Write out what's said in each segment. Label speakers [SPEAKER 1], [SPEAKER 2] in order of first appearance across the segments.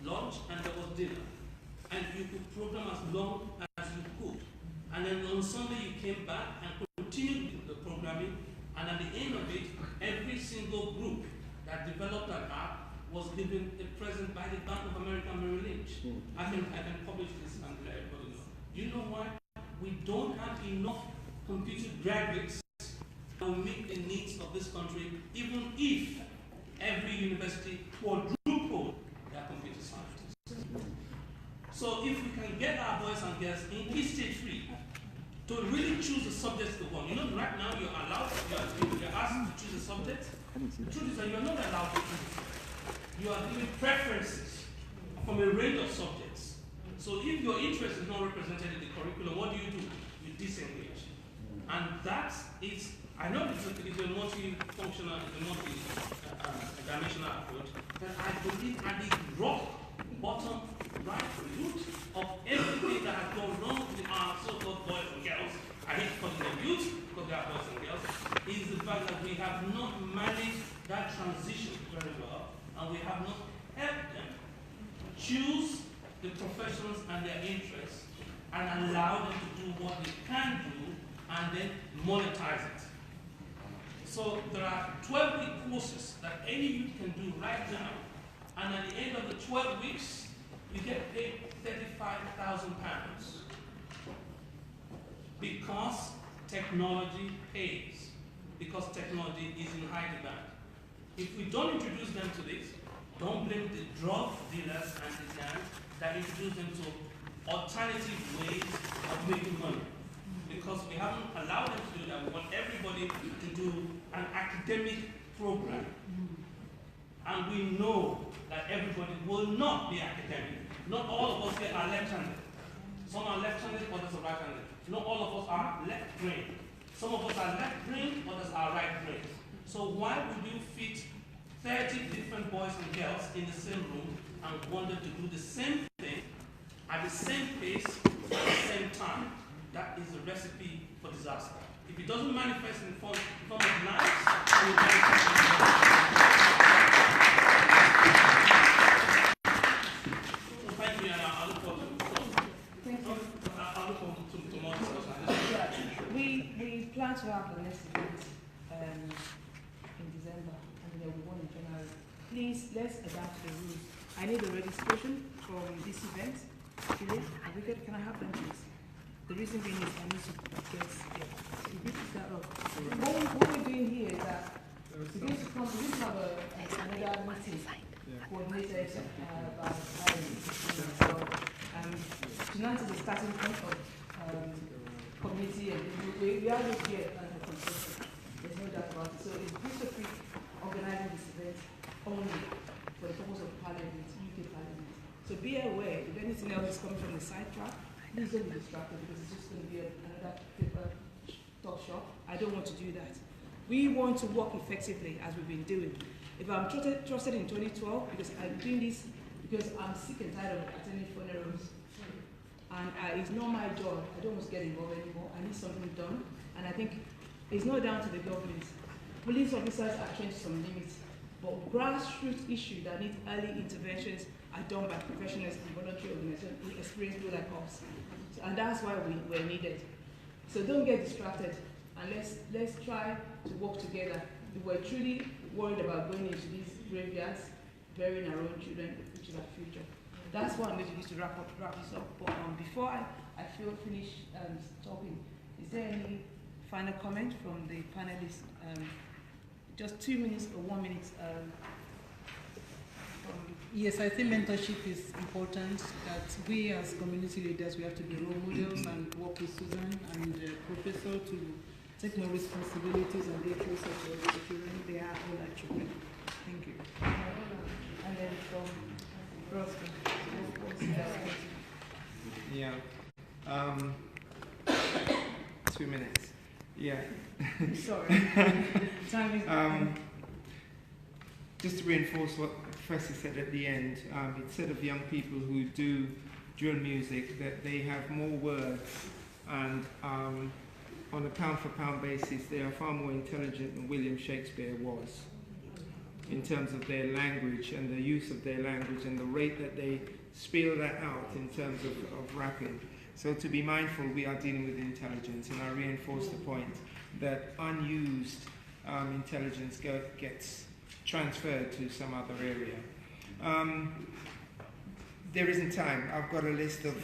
[SPEAKER 1] lunch and there was dinner. And you could program as long as you could. And then on Sunday you came back and continued the programming, and at the end of it, every single group that developed an app was given a present by the Bank of America Merrill Lynch. I can publish this and let everybody know. You know why? We don't have enough computer graduates that will meet the needs of this country, even if every university quadrupled their computer scientists. So if we can get our boys and girls in Key Stage 3 to really choose the subjects they want. You know, right now you're allowed, you're asked to choose a subject. The truth is that you're not allowed to choose. You are given preferences from a range of subjects. So if your interest is not represented in the curriculum, what do? You disengage. And that is, I know it's a multi-functional, it's a multi-dimensional approach, but I believe at the rock bottom right root of everything that has gone wrong with our so-called boys and girls, I hate calling them youth because they are boys and girls, is the fact that we have not managed that transition very well, and we have not helped them choose the professions and their interests and allow them to do what they can do and then monetize it. So there are 12-week courses that any youth can do right now, and at the end of the 12 weeks, you get paid £35,000 because technology pays, because technology is in high demand. If we don't introduce them to this, don't blame the drug dealers and the gangs that introduce them to alternative ways of making money. Because we haven't allowed them to do that. We want everybody to do an academic program. And we know that everybody will not be academic. Not all of us here are left-handed. Some are left-handed, others are right-handed. Not all of us are left-brained. Some of us are left-brained, others are right-brained. So why would you fit 30 different boys and girls in the same room and want them to do the same thing at the same pace at the same time? That is a recipe for disaster. If it doesn't manifest in form of knives, it will manifest in so thank you, and I'll look forward to more discussion.
[SPEAKER 2] We plan to have the next event in December, and then we want in January. Please, let's adapt to the rules. I need a registration from this event. Can I have them, please? The reason being is I need to get that up. What we're doing here is that we're going to have another meeting coordinated by so tonight is the starting point of community, and we are just here as a consultant. There's no doubt about it. So it's Bishop Creek organizing this event only for the purpose of Parliament, UK Parliament. So be aware if anything else is coming from the side track, please don't be distracted because it's just going to be another paper talk shop. I don't want to do that. We want to work effectively as we've been doing. If I'm trusted in 2012, because I'm doing this because I'm sick and tired of attending funerals, and it's not my job. I don't want to get involved anymore. I need something done, and I think it's not down to the government. Police officers are trained to some limits, but grassroots issues that need early interventions are done by professionals and voluntary organizations who experienced people like us. So, and that's why we're needed. So don't get distracted, and let's try to work together. If we're truly worried about going into these graveyards, burying our own children, which is our future. That's what I'm going to use to wrap this up. But before I finish talking, is there any final comment from the panelists? Just 2 minutes or 1 minute.
[SPEAKER 3] Yes, I think mentorship is important, that we as community leaders, we have to be role models and work with Susan and the professor to take more responsibilities and the interests of the children. They are all our children. Thank you.
[SPEAKER 2] And then from Roscoe.
[SPEAKER 4] Yeah. 2 minutes. Yeah.
[SPEAKER 2] Sorry. Time is
[SPEAKER 4] just to reinforce what the Professor said at the end, it said of young people who do drill music that they have more words, and on a pound-for-pound basis, they are far more intelligent than William Shakespeare was. in terms of their language and the use of their language and the rate that they spill that out in terms of rapping. So to be mindful, we are dealing with intelligence, and I reinforce the point that unused intelligence gets transferred to some other area. There isn't time. I've got a list of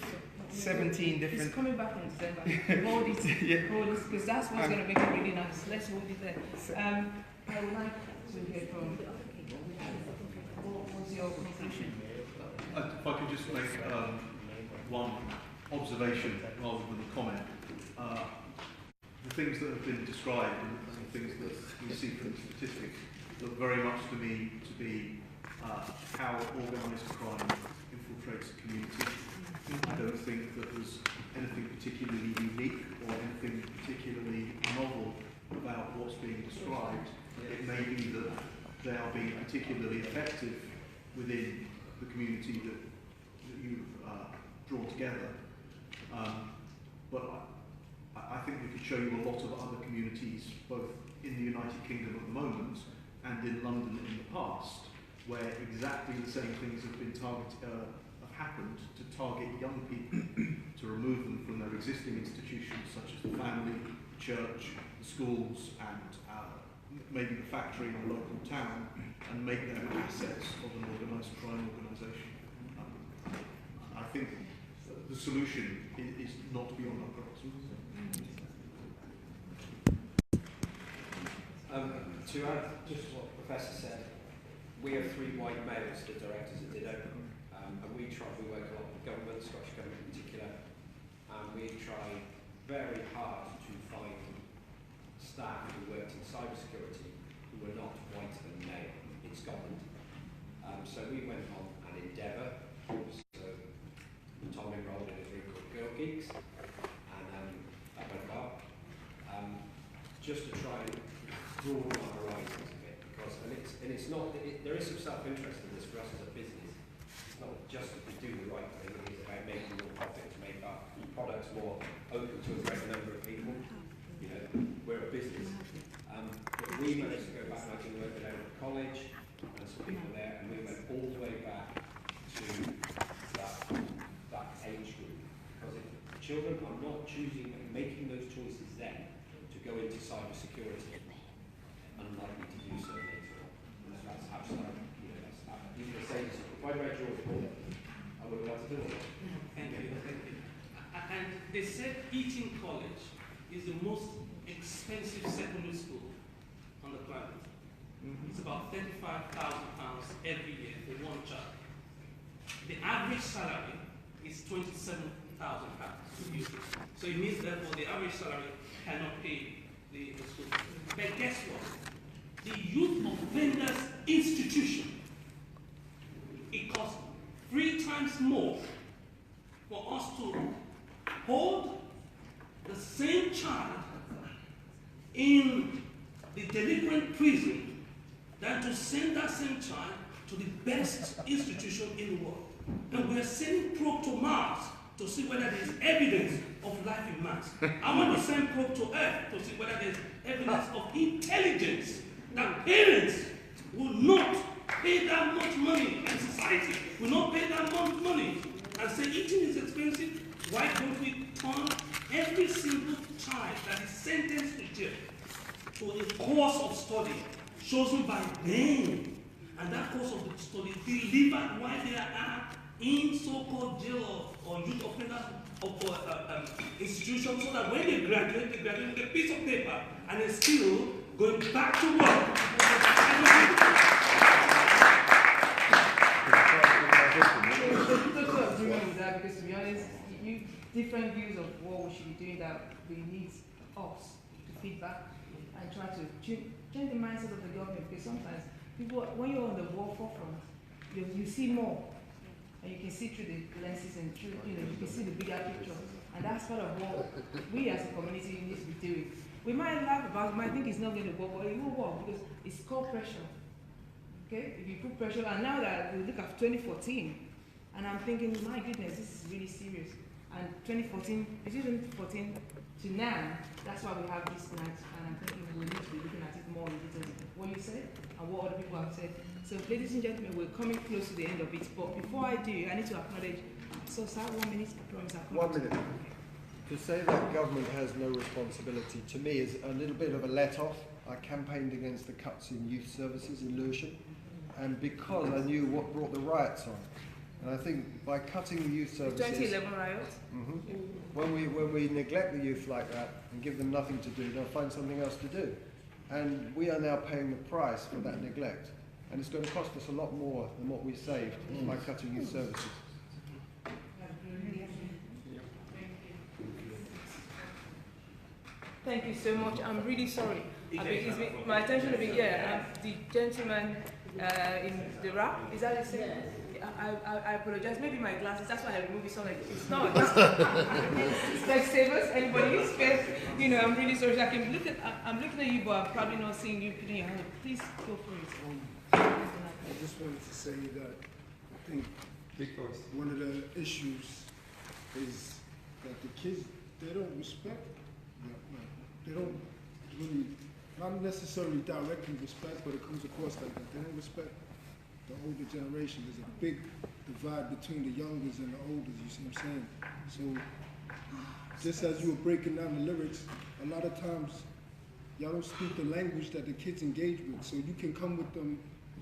[SPEAKER 4] 17 different...
[SPEAKER 2] It's coming back in December. Hold it,
[SPEAKER 4] yeah.
[SPEAKER 2] hold it, because that's what's going to make it really nice. Let's hold it there. I would like to hear from... What was your conclusion?
[SPEAKER 5] If I could just make one observation rather than a comment. The things that have been described and the things that we see from the statistics look very much to me to be how organised crime infiltrates the community. I don't think that there's anything particularly unique or anything particularly novel about what's being described. It may be that they are being particularly effective within the community that you've drawn together. But I think we could show you a lot of other communities, both in the United Kingdom at the moment and in London in the past, where exactly the same things have been have happened to target young people, to remove them from their existing institutions such as the family, the church, the schools, and maybe the factory in the local town, and make them assets of an organised crime organisation. I think the solution is not beyond our grasp.
[SPEAKER 6] To add just what the Professor said, we have 3 white males, the directors at Ditto, and we work a lot with government, Scottish Government in particular, and we try very hard to find staff who worked in cybersecurity who were not white and male in Scotland. So we went on an endeavour, so Tom enrolled in a group called Girl Geeks, and that went well, just to try and broaden our horizons a bit, because it's not, there is some self-interest in this for us as a business. It's not just that we do the right thing, it is about making more profit to make our products more open to a greater number of people. You know, we're a business. But we managed to go back, and I've been working out at college, and some people there, and we went all the way back to that age group. Because if children are not choosing and making those choices then to go into cybersecurity, unlikely to do so later on. That's absolutely, that's even the same. If I read your report, I would have liked to do it.
[SPEAKER 1] Thank you. And they said Eton College is the most expensive secondary school on the planet. It's about £35,000 every year for one child. The average salary is £27,000. So it means therefore the average salary cannot pay the school. But guess what? The Youth Offenders Institution, it costs 3 times more for us to hold the same child in the delinquent prison than to send that same child to the best institution in the world. And we are sending probe to Mars to see whether there is evidence of life in Mars. I want to send probe to Earth to see whether there is evidence of intelligence. That parents will not pay that much money, and society will not pay that much money, and say eating is expensive. Why don't we turn every single child that is sentenced to jail to a course of study chosen by them, and that course of study delivered while they are in so-called jail or youth offenders institutions, so that when they graduate with a piece of paper and a skill going back to work.
[SPEAKER 2] I agreement with that, because to be honest, different views of what we should be doing that we need us to feedback and try to change the mindset of the government, because sometimes people, when you're on the war forefront, you see more, and you can see through the lenses and through, you can see the bigger picture, and that's part of what we as a community need to be doing. We might laugh about it, might think it's not going to work, but it will work because it's called pressure. Okay? If you put pressure, and now that we look at 2014, and I'm thinking, my goodness, this is really serious. And 2014, between 2014 to now, that's why we have this night, and I'm thinking we need to be looking at it more in detail. What you said and what other people have said. So, ladies and gentlemen, we're coming close to the end of it. But before I do, I need to acknowledge. So, sir, 1 minute. I promise I'll come
[SPEAKER 7] 1 minute. To say that government has no responsibility, to me, is a little bit of a let-off. I campaigned against the cuts in youth services in Lewisham, and because I knew what brought the riots on. And I think by cutting the youth services...
[SPEAKER 2] 2011 riots?
[SPEAKER 7] When we neglect the youth like that and give them nothing to do, they'll find something else to do. And we are now paying the price for that neglect. And it's going to cost us a lot more than what we saved by cutting youth services.
[SPEAKER 2] Thank you so much. I'm really sorry. My attention will be the gentleman in the rap. Is that the same? I apologize. Maybe my glasses. That's why I removed it. So like it's not. It's like savers. Anybody? You know, I'm really sorry. I'm looking at you, but I'm probably not seeing you putting your hand up. Please go for it.
[SPEAKER 8] I just wanted to say that I think one of the issues is that the kids, they don't respect, they don't really, not necessarily directly respect, but it comes across like that. They don't respect the older generation. There's a big divide between the youngers and the olders, you see what I'm saying? So just as you were breaking down the lyrics, a lot of times y'all don't speak the language that the kids engage with. So you can come with them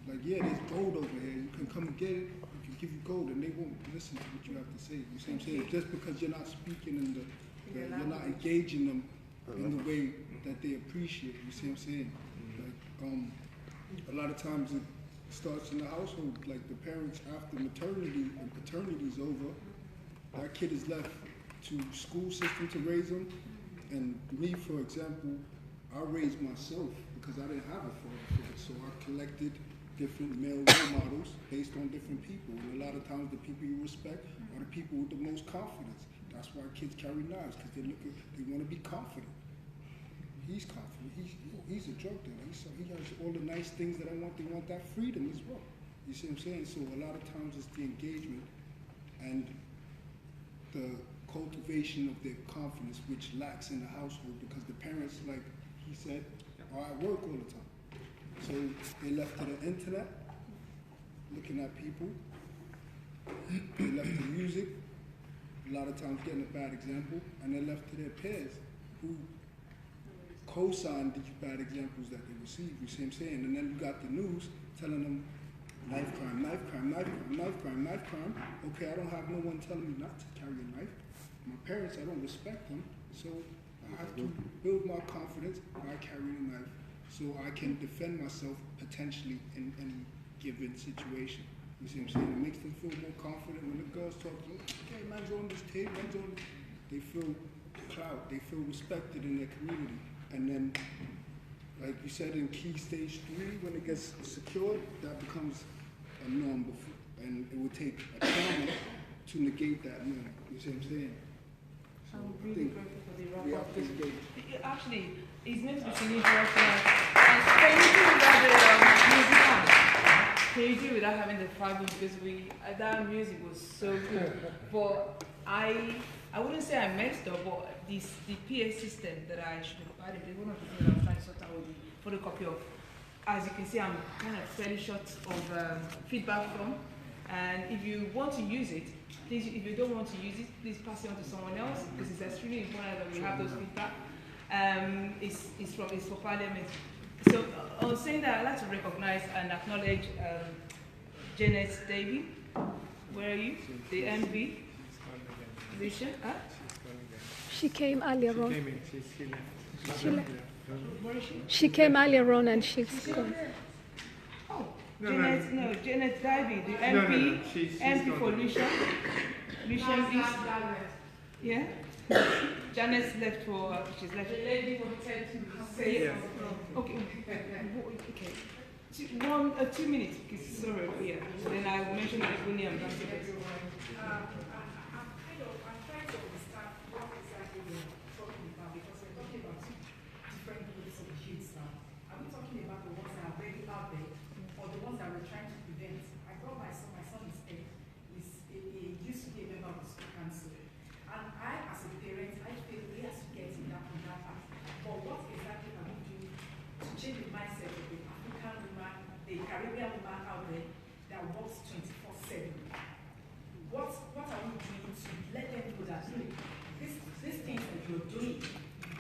[SPEAKER 8] like, yeah, there's gold over here. You can come and get it. We can give you gold, and they won't listen to what you have to say. You see what I'm saying? Just because you're not speaking in you're not engaging them in the way that they appreciate. You see what I'm saying? Like, a lot of times it starts in the household. Like the parents, after maternity and paternity is over, that kid is left to school system to raise them. And me, for example, I raised myself because I didn't have a father figure, so I collected different male role models based on different people. And a lot of times the people you respect are the people with the most confidence. That's why kids carry knives, because they want to be confident. He's confident. He's a drug dealer. He has all the nice things that I want. They want that freedom as well. You see what I'm saying? So a lot of times it's the engagement and the cultivation of their confidence which lacks in the household, because the parents, like he said, are at work all the time. So they left to the internet, looking at people. They left to music, a lot of times getting a bad example, and they left to their peers who co-signed these bad examples that they received, you see what I'm saying? And then you got the news telling them, knife crime, knife crime, knife crime, knife crime, knife crime. Okay, I don't have no one telling me not to carry a knife. My parents, I don't respect them, so I have to build my confidence by carrying a knife so I can defend myself potentially in any given situation. You see what I'm saying? It makes them feel more confident when the girls talk to them, okay, man's on this tape, man's on this. They feel clout, they feel respected in their community. And then, like you said, in key stage 3, when it gets secured, that becomes a norm before, and it would take a trauma to negate that norm. You see what I'm saying? So
[SPEAKER 2] I'm really grateful for the wrap
[SPEAKER 8] we
[SPEAKER 2] up.
[SPEAKER 8] have to engage.
[SPEAKER 2] Actually, it's meant to be finished right now. And can you do without the music on? Can you do without having the fragment, because that music was so good. But I wouldn't say I messed up, but the PA system that I should have added is one of the things that I'm trying to sort out with the photocopy of. As you can see, I'm kind of fairly short of feedback from. And if you want to use it, please, if you don't want to use it, please pass it on to someone else, because it's extremely important that we have those feedback. It's for Parliament. So on saying that, I'd like to recognize and acknowledge Janet Davy. Where are you? The MB. Lucia? Huh?
[SPEAKER 9] She came earlier on.
[SPEAKER 2] She left. Where is she?
[SPEAKER 9] She came earlier on and she's gone.
[SPEAKER 2] Oh, Janet Davy, the MP.
[SPEAKER 4] She's
[SPEAKER 2] MP
[SPEAKER 4] gone.
[SPEAKER 2] for Lucia. Lucia East. Yeah? Janet's left for, she's left. The lady wanted to say.
[SPEAKER 4] Yeah.
[SPEAKER 2] Okay. Okay. 2 minutes, because sorry, yeah. Then I will mention the Ebony ambassadors.
[SPEAKER 10] I'm trying to understand what exactly you're talking about, because we're talking about two different groups of kids now. Are we talking about the ones that are already out there, or the ones that we're trying to prevent? I brought my son is 8. He used to be a member of the school council. And you're doing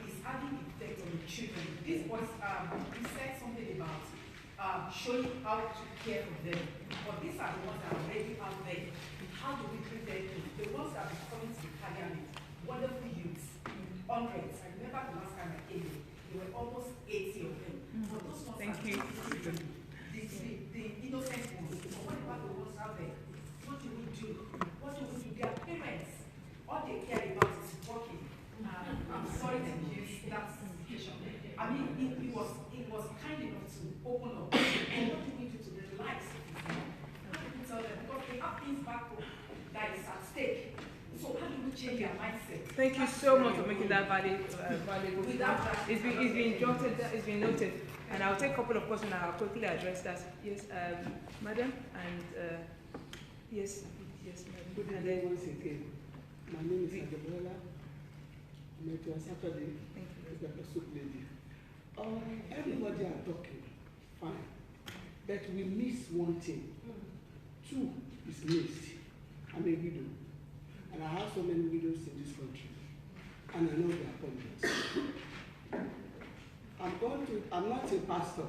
[SPEAKER 10] is having effect on the children. This was, you said something about showing how to care for them. But these are the ones that are already out there. How do we prevent them? The ones that are coming to the parliament, wonderful youths, hundreds. I remember the last time I came here, there were almost 80 of them. But those ones
[SPEAKER 2] Thank
[SPEAKER 10] are
[SPEAKER 2] you.
[SPEAKER 10] the innocent ones. But what about the ones out there? What do we do? What do we do? Their parents, all they care about is working. I'm sorry to use that situation. I mean, it was kind enough to open up. And what do we do to the lives of these men? How do we tell them? Because they have things back home that is at stake. So how do we change their mindset?
[SPEAKER 2] Thank you so much for making that valuable.
[SPEAKER 10] Without that,
[SPEAKER 2] It's been jotted, it's been noted, and I'll take a couple of questions and I'll quickly address that. Yes, madam, and yes, madam.
[SPEAKER 11] Good
[SPEAKER 2] And
[SPEAKER 11] day
[SPEAKER 2] then,
[SPEAKER 11] once again. My name is Adebola. I met you on Saturday.
[SPEAKER 2] thank you.
[SPEAKER 11] As the pursuit lady. Everybody are talking, fine. But we miss one thing. Two is missed. I'm a widow. And I have so many widows in this country. And I know their problems. I'm not a pastor,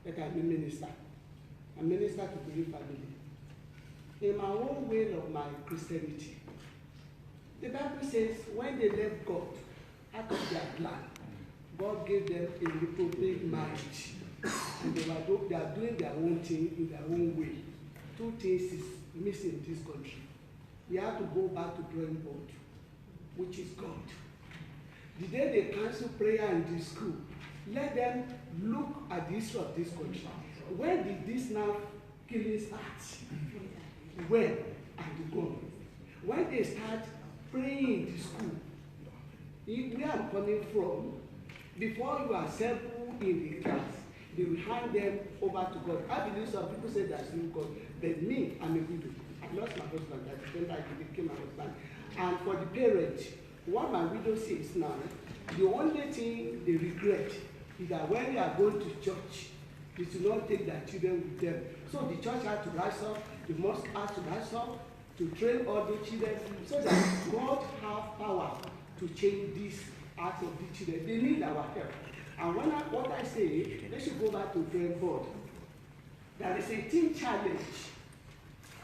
[SPEAKER 11] but I'm a minister. I'm a minister to the family. In my own way of my Christianity, the Bible says when they left God out of their plan, God gave them a reprobate mind. And they are doing their own thing in their own way. Two things is missing in this country. We have to go back to drawing board, which is God. The day they cancel prayer in the school, let them look at the history of this country. Where did this now killing start? When and gone. When they start praying in the school, where I'm coming from, before you assemble in the class, they will hand them over to God. I believe some people say there's no God, but me, I'm a widow. I lost my husband, I pretend I became my husband. And for the parents, what my widow says now, the only thing they regret is that when they are going to church, they should not take their children with them. So the church has to rise up, the mosque has to rise up, to train all the children, so that God have power to change this heart of the children. They need our help. And what I say, they should go back to drawing board. There is a teen challenge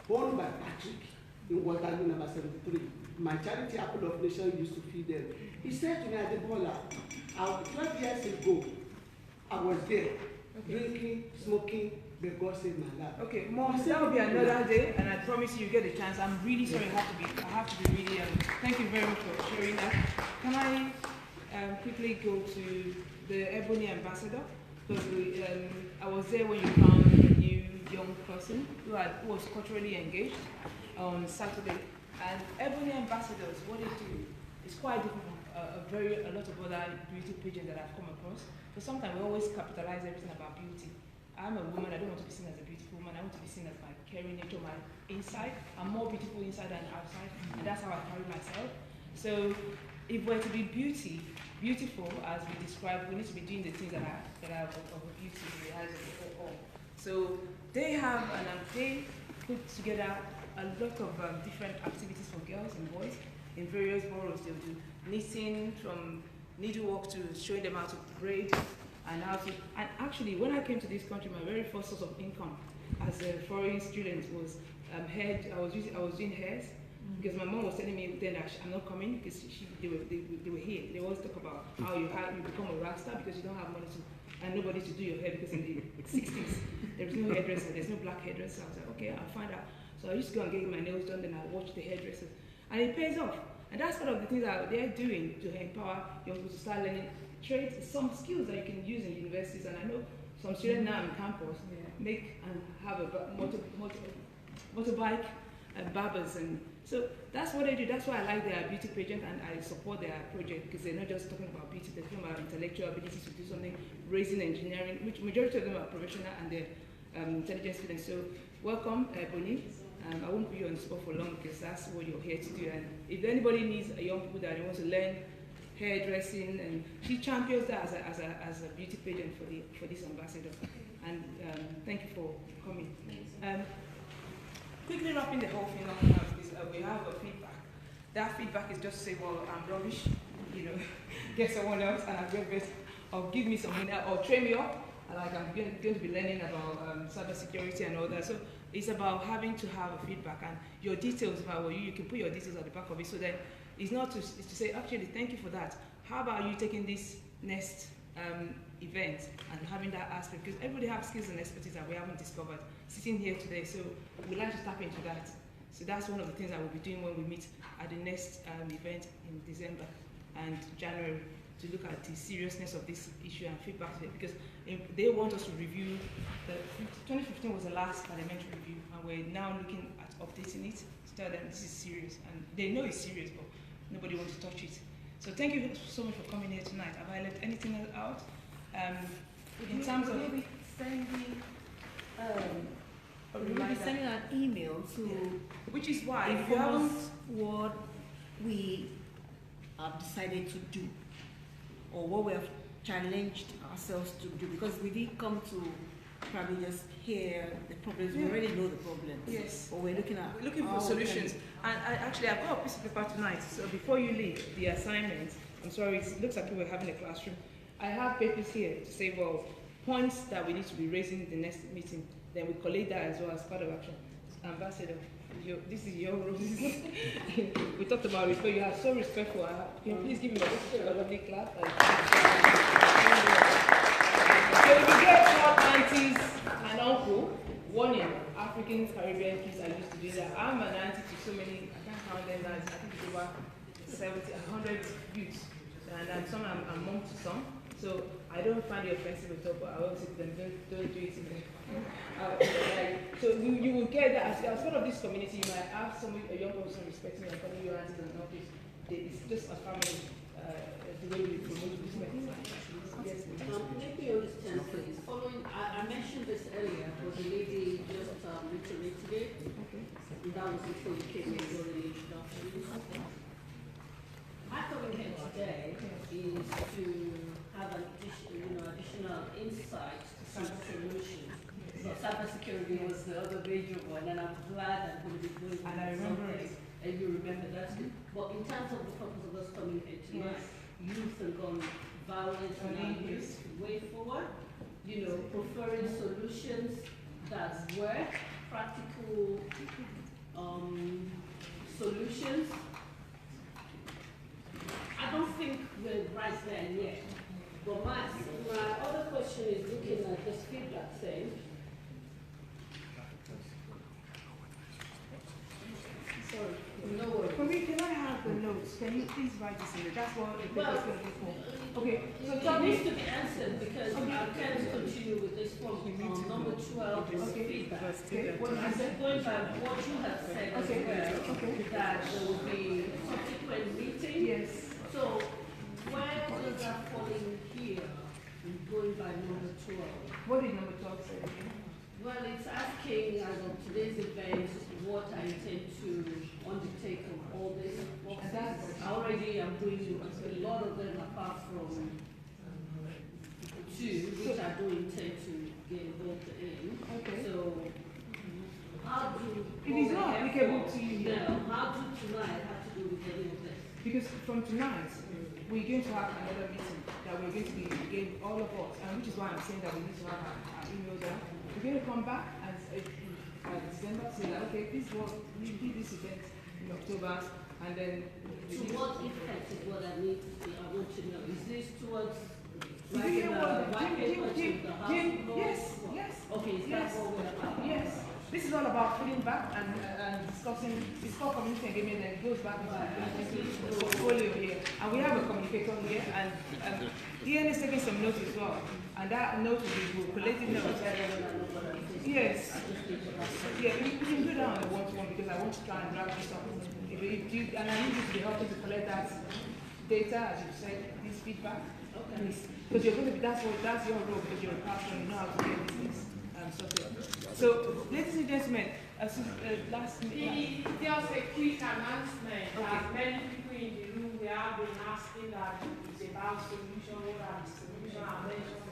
[SPEAKER 11] born by Patrick in Waterloo number 73. My charity Apple of Nation used to feed them. He said to me at the Bola, 12 years ago, I was there, drinking, smoking, but God saved my life.
[SPEAKER 2] Okay, Mom, that will be another day, and I promise you get a chance. I'm really sorry, I have to be really, thank you very much for sharing that. Can I quickly go to the Ebony Ambassador? Because I was there when you found a new young person who was culturally engaged on Saturday. And Ebony Ambassadors, what they do is quite different from a lot of other beauty pageants that I've come across. So sometimes we always capitalize everything about beauty. I'm a woman, I don't want to be seen as a beautiful woman, I want to be seen as my caring nature, my inside. I'm more beautiful inside than outside, and that's how I carry myself. So if we're to be beautiful as we describe, we need to be doing the things that are of beauty in the eyes of the all. So they put together a lot of different activities for girls and boys in various boroughs. They'll do knitting, from needlework to showing them how to braid and how to. And actually, when I came to this country, my very first source of income as a foreign student was hair. I was doing hairs because my mom was telling me then that I'm not coming because they were here. They always talk about how you become a rasta because you don't have money and nobody to do your hair because in the 60s there was no hairdresser, there's no black hairdresser. I was like, okay, I'll find out. So I used to go and get my nails done, then I watch the hairdressers. And it pays off. And that's part of the things that they're doing to empower young people to start learning trades, some skills that you can use in universities. And I know some students now on campus make and have a motorbike barbers. And so that's what they do. That's why I like their beauty pageant and I support their project because they're not just talking about beauty, they're talking about intellectual ability to do something, raising engineering, which majority of them are professional and they're intelligent students. So welcome, Bonnie. I won't put you on the spot for long because that's what you're here to do. And if anybody needs a young people that wants to learn hairdressing, and she champions that as a beauty pageant for this ambassador. And thank you for coming. Quickly wrapping the whole thing up, we have a feedback. That feedback is just to say, well, I'm rubbish. get someone else and I'll get best, or give me some money, or train me up. Like I'm going to be learning about cybersecurity and all that. So it's about having to have a feedback and your details about you can put your details at the back of it. So then it's not to, it's to say, actually, thank you for that. How about you taking this next event and having that aspect? Because everybody has skills and expertise that we haven't discovered sitting here today. So we'd like to tap into that. So that's one of the things I will be doing when we meet at the next event in December and January, to look at the seriousness of this issue and feedback to it, because they want us to review. 2015 was the last parliamentary review, and we're now looking at updating it to tell them this is serious, and they know it's serious, but nobody wants to touch it. So thank you so much for coming here tonight. Have I left anything else out? In terms of
[SPEAKER 12] sending an email to
[SPEAKER 2] which is why
[SPEAKER 12] inform us what we have decided to do, or what we have challenged ourselves to do, because we didn't come to probably just hear the problems. We already know the problems.
[SPEAKER 2] Yes.
[SPEAKER 12] But we're looking
[SPEAKER 2] for solutions. And actually, I've got a piece of paper tonight. So before you leave the assignment, I'm sorry, it looks like we were having a classroom. I have papers here to say, well, points that we need to be raising in the next meeting. Then we collate that as well as part of action. Ambassador, this is your role. We talked about respect. You are so respectful. Can you please give me a lovely clap? So if you get all aunties and uncle, warning, African Caribbean kids are used to doing that. I'm an auntie to so many, I can't count them now, I think it's over 70, 100 youths. And some I'm mom to some. So I don't find it offensive at all, but I always say to them, don't do it to me. So you will get that as part of this community. You might have a young person respecting you and calling you aunties and uncles. It's just a family, the way we promote respect. Yes,
[SPEAKER 13] let me understand, please. Following, I mentioned this earlier, but the lady just reiterated it.
[SPEAKER 2] Okay.
[SPEAKER 13] That was before you came in your introduction. Okay. My coming here today is to have an additional insight to cyber solutions. So cybersecurity was the other major one, and I'm glad I'm going to be doing
[SPEAKER 2] and I remember it.
[SPEAKER 13] And you remember that. But in terms of the purpose of us coming here tonight, youth and gun violence and youth way forward, preferring solutions that work, practical solutions. I don't think we're right there yet. But my other question is looking at this feedback thing. Sorry, no worries.
[SPEAKER 2] Can I have the notes? Can you please write this in there? That's what the paper is going to be for. Okay, so
[SPEAKER 13] it needs to be answered because I can't continue with this form. Number 12 is feedback.
[SPEAKER 2] Okay. What did you say?
[SPEAKER 13] Going by what you have said as well, that there will be subsequent meeting.
[SPEAKER 2] Yes.
[SPEAKER 13] So where does that fall in here? Going by number 12.
[SPEAKER 2] What did number 12 say again?
[SPEAKER 13] Well, it's asking as of today's event what I intend to undertake on all this. I already am doing a lot of them apart from two, which I do intend to get involved in.
[SPEAKER 2] Okay.
[SPEAKER 13] So how do
[SPEAKER 2] it is not applicable to you here.
[SPEAKER 13] No, how do tonight have to do with any of this?
[SPEAKER 2] Because from tonight, we're going to have another meeting that we're going to be again all of us, and which is why I'm saying that we need to have our emails out. We're going to come back and December say that okay, this was we did this event in October, and then
[SPEAKER 13] to what effect is what I need to see? I want to know. Is this towards
[SPEAKER 2] yes.
[SPEAKER 13] Okay, is that what we're about?
[SPEAKER 2] Yes. This is all about feeding back and discussing. It's called community engagement, and it goes back into the portfolio here. And we have a communicator here, and Ian is taking some notes as well. And that note will be collecting notes. Yes. Yeah, we can do that on the one-to-one because I want to try and wrap this up. And I need you to be helping to collect that data, as you said, this feedback. Okay. Because you're going to be, that's your role, because you're a pastor, you know how to get these things sorted. So, ladies and gentlemen, last meeting.
[SPEAKER 10] Just a quick announcement. Okay. Many people in the room, we have been asking that it's about solution, what are the solutions I mentioned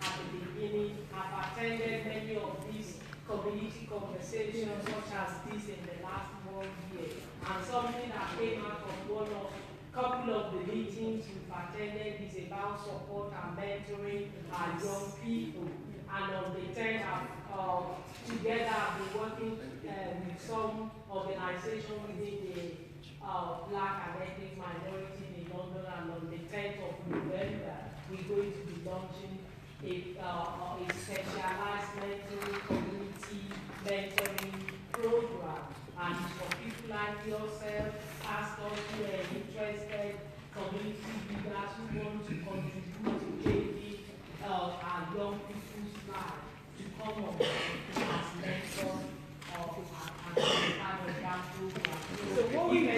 [SPEAKER 10] at the beginning. I've attended many of these community conversations such as this in the last 1 year. And something that came out of one of couple of the meetings we've attended is about support and mentoring our young people. And on the 10th, together I've been working with some organization within the Black and ethnic minority in London, and on the 10th of November, we're going to be launching a specialized mentoring, community mentoring program. And for people like yourself, pastors who are interested, community leaders who want to contribute to changing our young people's lives, to come on as mentors and part of that program.
[SPEAKER 2] So what we do,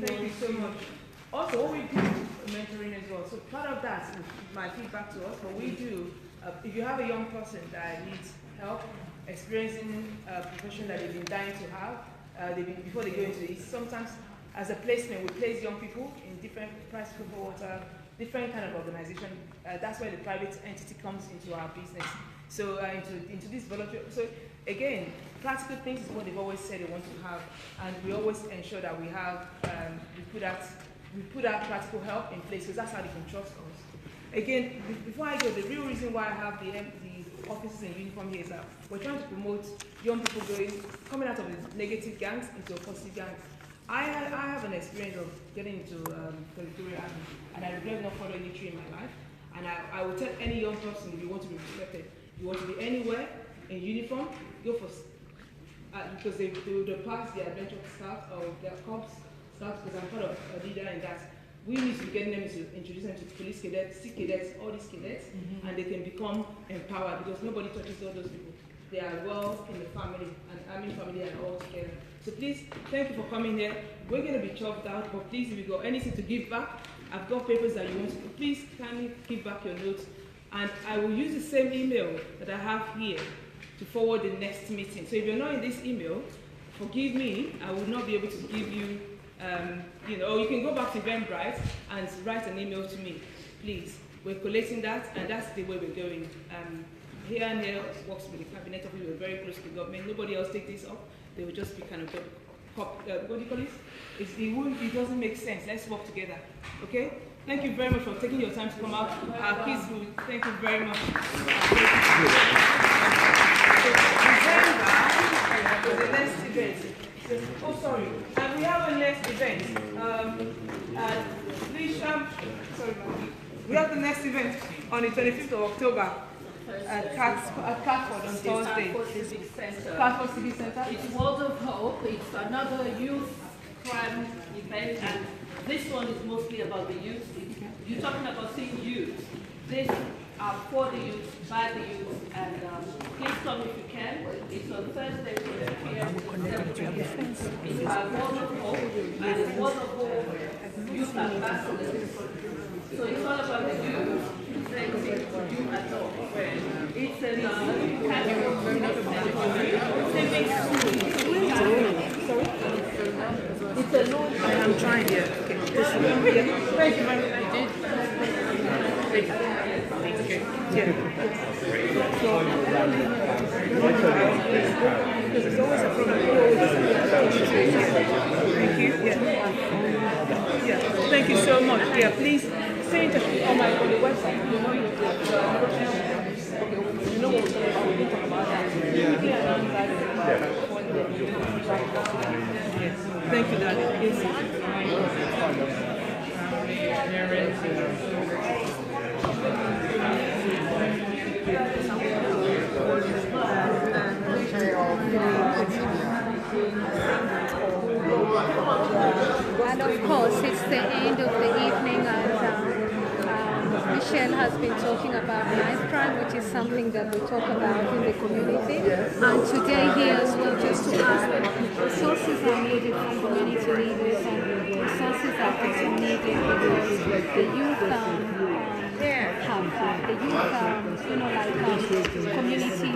[SPEAKER 2] thank you so much. Also, what we do mentoring as well. So part of that might feedback to us, but we do, if you have a young person that needs help, experiencing a profession that they've been dying to have, before they go into it, sometimes as a placement, we place young people in different price water, different kind of organization. That's where the private entity comes into our business. So into this voluntary. So again, practical things is what they've always said they want to have, and we always ensure that we have we put our practical help in place because that's how they can trust us. Again, before I go, the real reason why I have the officers in uniform here is that we're trying to promote young people coming out of the negative gangs into a positive gang. I have an experience of getting into territorial army, and I regret not following any tree in my life. And I will tell any young person, if you want to be respected, you want to be anywhere in uniform, go for because they will pass the adventure scouts or their corps scouts, because I'm part of a leader in that. We need to be getting them to introduce them to police cadets, sea cadets, all these cadets, and they can become empowered because nobody touches all those people. They are well in the family, and army family and all together. So please, thank you for coming here. We're going to be chopped out, but please, if you got anything to give back, I've got papers that you want to, please kindly give back your notes. And I will use the same email that I have here to forward the next meeting. So if you're not in this email, forgive me, I will not be able to give you, you can go back to Eventbrite and write an email to me, please. We're collating that, and that's the way we're going. Here and here works with the cabinet office. We're very close to the government. Nobody else take this up. They will just be kind of, what do you call it? It doesn't make sense. Let's work together, okay? Thank you very much for taking your time to come out. Our kids will thank you very much. So the next event. Oh, sorry. We have a next event. We have the next event on the 25th of October at Catford on Thursday. Catford Civic Center.
[SPEAKER 13] It's World of Hope. It's another youth crime event, and this one is mostly about the youth. You're talking about seeing youth. This are for the youth, by the youth, and please come if you can. It's on Thursday, 7 p.m. It's by World of Hope, and it's World of Hope Youth Ambassadors. So it's all about the youth. It's youth at all. It's a it's a loan.
[SPEAKER 2] I am trying here. Okay. Thank you very much. Thank you. Because it's always a problem. Thank you. Yeah. Thank you so much. Yeah, please stay in touch on the website. You know what we'll talk about that. Thank you, Daddy.
[SPEAKER 9] And of course, it's the end of the evening, and Michelle has been talking about knife crime, which is something that we talk about in the community. And today here as well, just to ask, resources are needed from community leaders, and resources are also needed because the youth community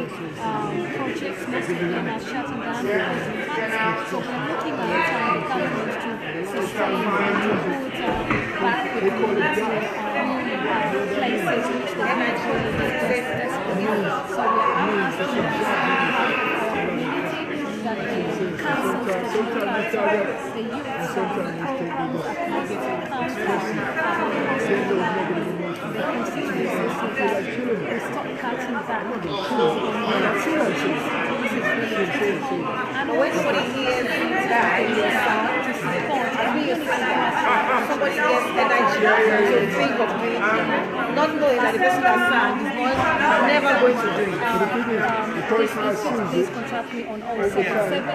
[SPEAKER 9] projects, most of them are shutting down because of funds. So we're looking at the government to sustain and put back the community places which they naturally need desperately. So we are asking that the councils
[SPEAKER 8] sometimes it's target,
[SPEAKER 9] the youth
[SPEAKER 8] and sometimes it's taking
[SPEAKER 9] programs
[SPEAKER 8] this.
[SPEAKER 9] are
[SPEAKER 8] Send those negative emotions.
[SPEAKER 9] the constituencies so that we stop cutting back on this is really important. And when somebody hears that to support
[SPEAKER 12] Somebody gets energy to think of doing it, not knowing that the person that's sad is never going to do it.
[SPEAKER 9] Please contact me on 077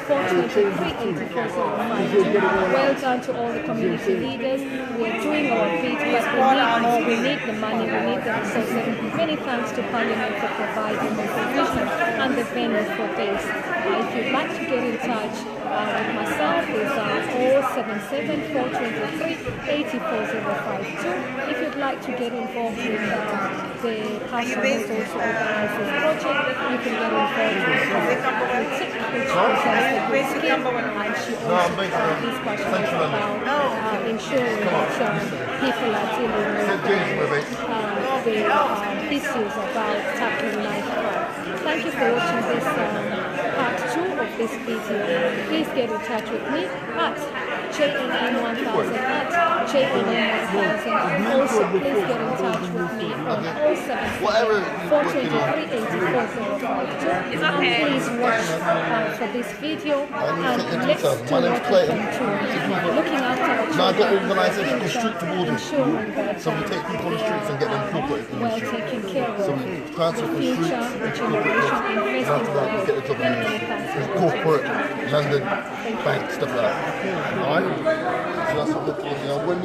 [SPEAKER 9] 423 8405. Well done to all the community leaders. We're doing our bit, but we need the money, we need the resources. Many thanks to Parliament for providing the provision and the venue for this. If you'd like to get in touch with myself, it's 077 423 84052. If you'd like to get involved with the person who's also organized this project, you can get involved with Tick, which represents the Green Scheme, and she also is passionate about ensuring that people are dealing with the issues about tackling knife crime. Thank you for watching this part 2 of this video. Please get in touch with me at JNN1000 at JNN1000. Also, please get in touch with me on 077 423 8405. And please watch for this video and let's do what we can to looking after our children, ensuring that
[SPEAKER 14] so we take people on the streets and get them incorporated in the
[SPEAKER 9] well
[SPEAKER 14] street.
[SPEAKER 9] taken care of.
[SPEAKER 14] So we transfer from
[SPEAKER 9] Future
[SPEAKER 14] streets
[SPEAKER 9] generation investing
[SPEAKER 14] to get the job in the corporate, London, bank, stuff like that. Alright? So that's what we're doing.